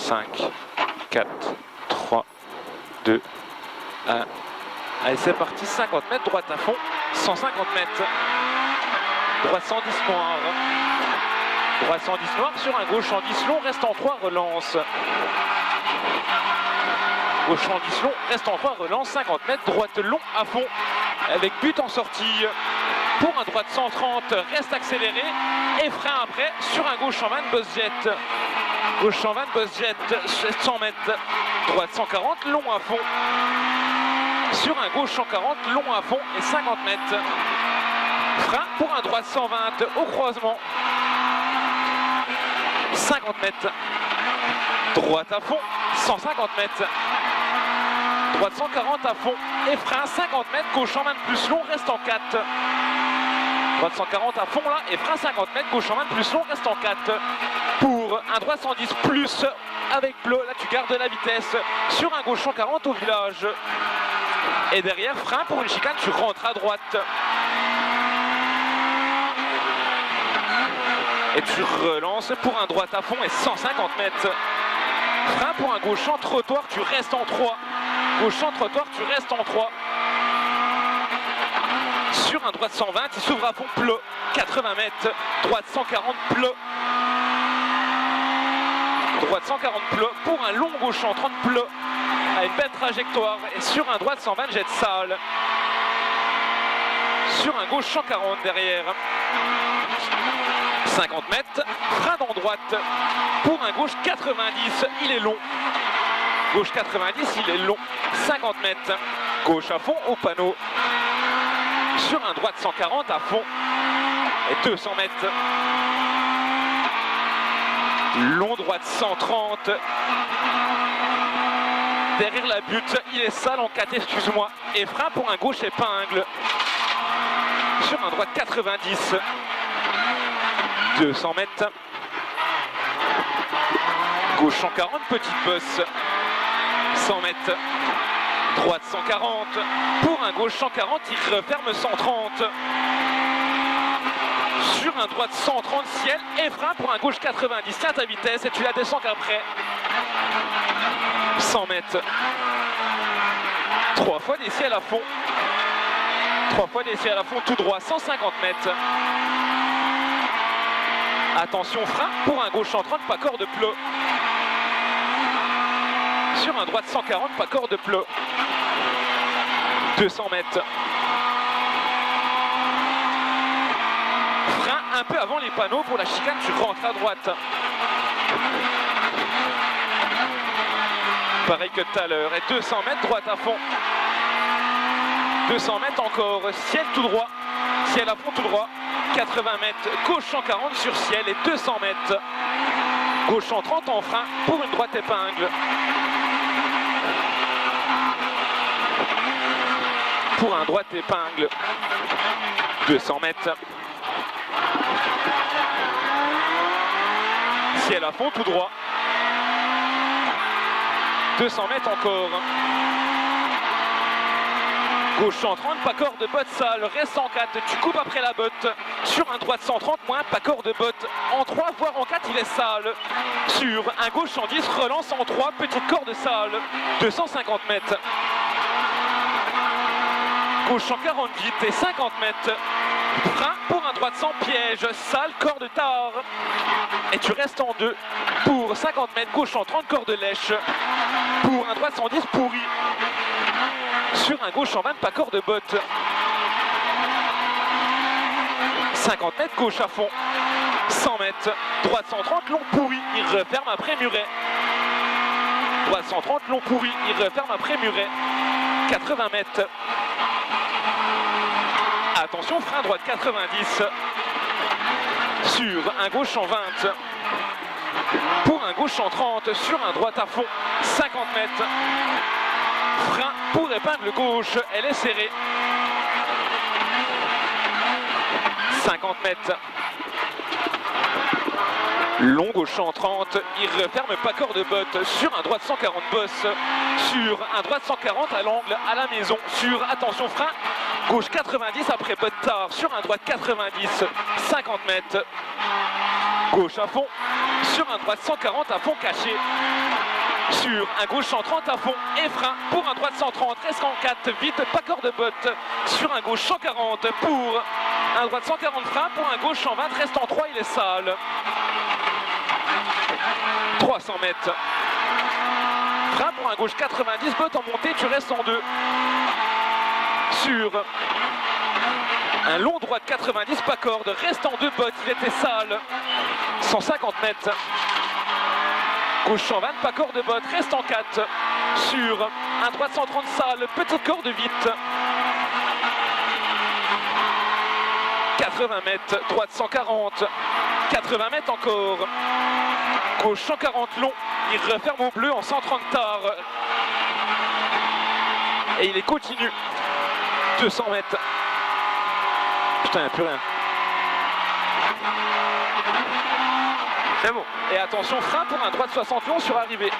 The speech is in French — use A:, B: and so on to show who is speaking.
A: 5, 4, 3, 2, 1. Allez, c'est parti, 50 mètres, droite à fond, 150 mètres. Droite 110 noir. Droite 110 noir sur un gauche en 10 long, reste en 3, relance. Gauche en 10 long, reste en 3, relance, 50 mètres, droite long à fond, avec but en sortie. Pour un droite 130, reste accéléré, et frein après, sur un gauche en 20, boss jet. Gauche en 20, boss jet, 100 mètres, droite 140, long à fond. Sur un gauche 140, long à fond et 50 mètres. Frein pour un droite 120 au croisement. 50 mètres. Droite à fond, 150 mètres. Droite 140 à fond et frein 50 mètres, gauche en 20 plus long, reste en 4. Droite 140 à fond là et frein 50 mètres, gauche en 20 plus long, reste en 4. Pour un droite 110 plus avec bleu, là tu gardes la vitesse sur un gauche 140 au village. Et derrière, frein pour une chicane, tu rentres à droite. Et tu relances pour un droite à fond et 150 mètres. Frein pour un gauche en trottoir, tu restes en 3. Gauche en trottoir, tu restes en 3. Sur un droite 120, il s'ouvre à fond, bleu, 80 mètres. Droite 140, bleu. Droite 140 bleu pour un long gauche en 30 bleu à une belle trajectoire et sur un droite 120 jette sale. Sur un gauche 140 derrière. 50 mètres, frein dans droite pour un gauche 90, il est long. Gauche 90, il est long. 50 mètres, gauche à fond au panneau. Sur un droite 140 à fond et 200 mètres. Long droite 130. Derrière la butte, il est sale en 4, excuse-moi. Et frein pour un gauche épingle. Sur un droite 90. 200 mètres. Gauche 140, petite bosse. 100 mètres. Droite 140. Pour un gauche 140, il referme 130. Sur un droite 130 ciel et frein pour un gauche 90. Tiens ta vitesse et tu la descends qu'après. 100 mètres. 3 fois des ciels à fond. 3 fois des ciels à fond tout droit. 150 mètres. Attention frein pour un gauche 130, pas corde bleu. Sur un droite 140, pas corde bleu. 200 mètres. Frein un peu avant les panneaux pour la chicane, tu rentres à droite. Pareil que tout à l'heure. Et 200 mètres, droite à fond. 200 mètres encore, ciel tout droit. Ciel à fond tout droit. 80 mètres, gauche 140 sur ciel et 200 mètres. Gauche 130 en frein pour une droite épingle. Pour un droite épingle. 200 mètres. Ciel à fond tout droit. 200 mètres encore. Gauche 130, pas corps de botte sale, reste en 4, tu coupes après la botte. Sur un droite 130, moins, pas corps de botte. En 3, voire en 4, il est sale. Sur un gauche 110, relance en 3, petite corde sale. 250 mètres. Gauche 140 vite et 50 mètres. Frein pour un droite sans piège, sale, corde tard. Et tu restes en 2 pour 50 mètres, gauche en 30, corde lèche. Pour un droite 110, pourri. Sur un gauche en 20, pas corps de botte. 50 mètres, gauche à fond. 100 mètres, droite 130, long pourri. Il referme après muret. Droite 130, long pourri. Il referme après muret. 80 mètres. Attention, frein droite 90. Sur un gauche en 20. Pour un gauche en 30. Sur un droite à fond. 50 mètres. Frein pour épingle gauche, elle est serrée. 50 mètres. Long gauche en 30, il referme pas corps de botte. Sur un droite 140 bosse. Sur un droite 140 à l'angle, à la maison. Sur, attention, frein, gauche 90 après botte tard. Sur un droite 90, 50 mètres. Gauche à fond. sur un droite 140 à fond caché. Sur un gauche 130 à fond et frein pour un droite 130, reste en 4, vite, pas corps de botte. Sur un gauche 140 pour un droite 140 frein, pour un gauche 120, reste en 3, il est sale. 300 mètres. Frein pour un gauche 90, botte en montée, tu restes en 2. Sur un long droite 90, pas corde, reste en 2 bottes, il était sale. 150 mètres. Gauche 120, pas corps de botte, reste en 4. Sur un droite 130 sale, petite corde vite. 80 mètres, droite 140. 80 mètres encore. Gauche 140 long, il referme au bleu en 130 tard. Et il est continu. 200 mètres. Putain, plus rien. C'est bon. Et attention, frein pour un droite 60 long sur arrivée.